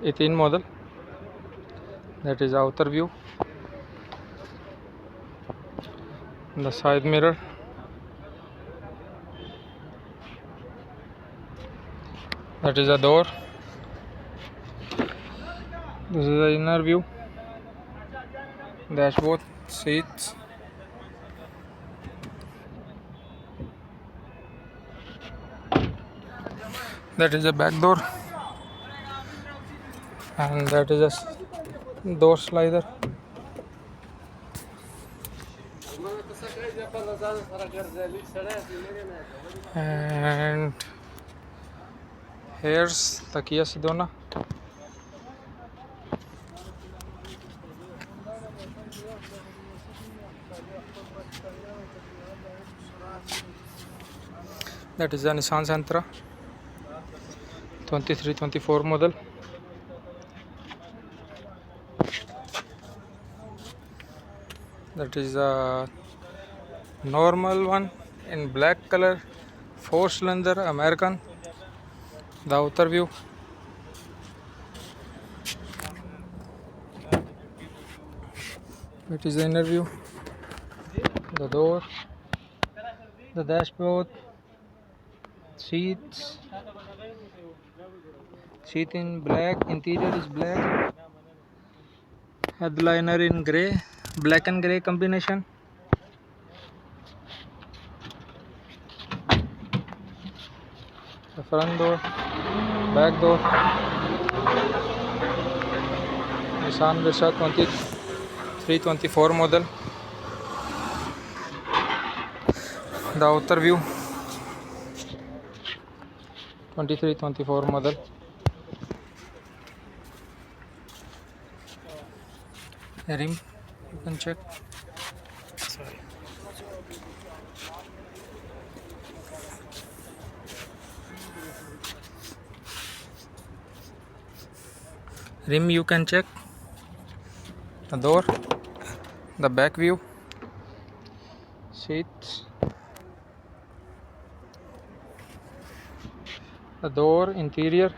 18 model. That is outer view. The side mirror. That is a door. This is the inner view. Dashboard, seats. That is a back door, and that is a door slider. And here's the Kia Sedona. That is a Nissan Sentra 23-24 model. That is a normal one in black color, 4-cylinder American. The outer view. That is the inner view. The door, the dashboard, seats. Seat in black, interior is black. Headliner in grey, black and grey combination. The front door, back door. Nissan Versa 23-24 model. The outer view, 23-24 model. Rim, you can check. Rim, you can check. The door, the back view, seats, the door, interior.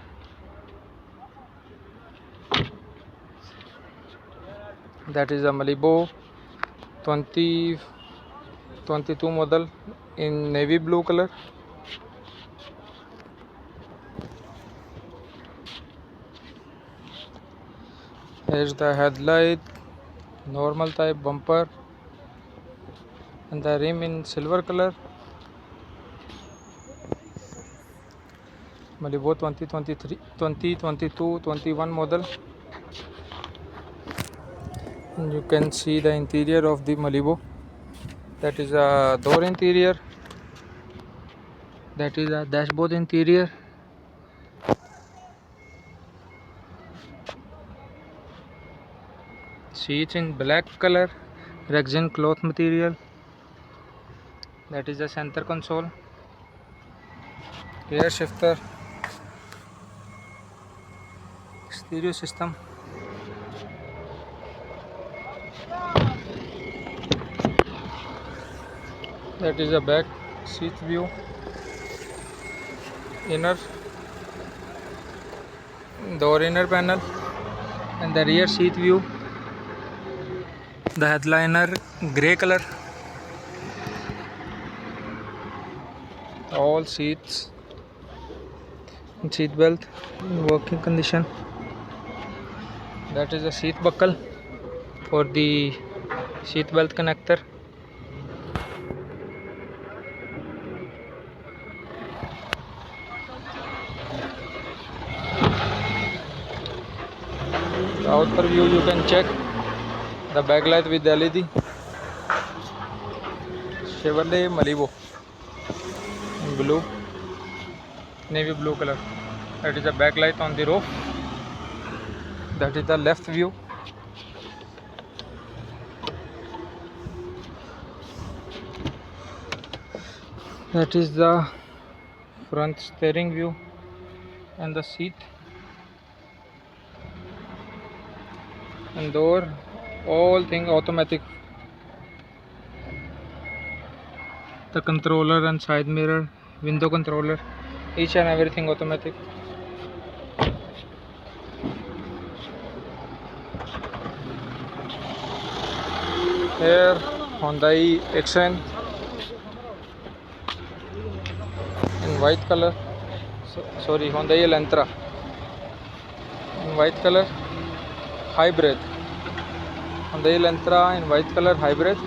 That is a Malibu 2022 model in navy blue color. Here's the headlight, normal type bumper, and the rim in silver color. Malibu 2022-21 model. And you can see the interior of the Malibu. That is a door interior. That is a dashboard interior. Seats in black color, Rexin cloth material. That is the center console. Air shifter. Stereo system. That is a back seat view. Inner door inner panel, and the rear seat view. The headliner grey color. All seats and seat belt in working condition. That is a seat buckle for the seat belt connector. The outer view, you can check the backlight with LED. Chevrolet Malibu in blue, navy blue color. That is the backlight on the roof. That is the left view. That is the front steering view and the seat and door, all thing automatic. The controller and side mirror, window controller, each and everything automatic. Here Hyundai Accent in white color. Sorry, Hyundai Elantra in white color hybrid. Hyundai Elantra in white color hybrid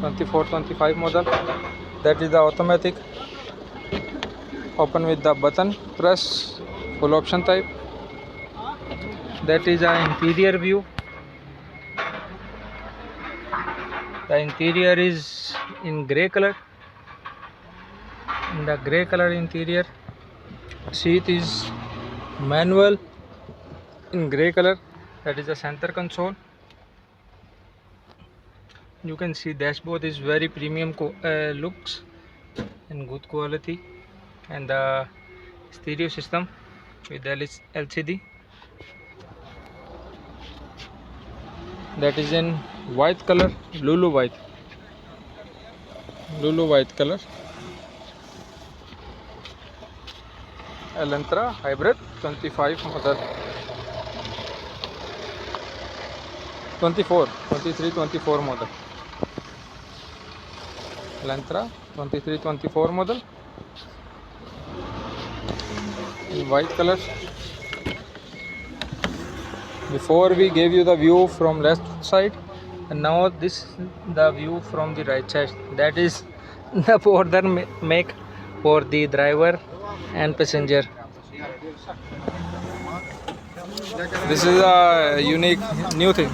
24-25 model. That is the automatic, open with the button press, full option type. That is the interior view. The interior is in grey color. In the grey color interior, seat is manual in grey color. That is the center console. You can see dashboard is very premium looks and good quality, and the stereo system with LCD. That is in white color, Lulu white color. Elantra hybrid 25 model, 23-24 model. Elantra 23-24 model in white color. Before we gave you the view from left side, and now this the view from the right side. That is the border make for the driver and passenger. This is a unique new thing.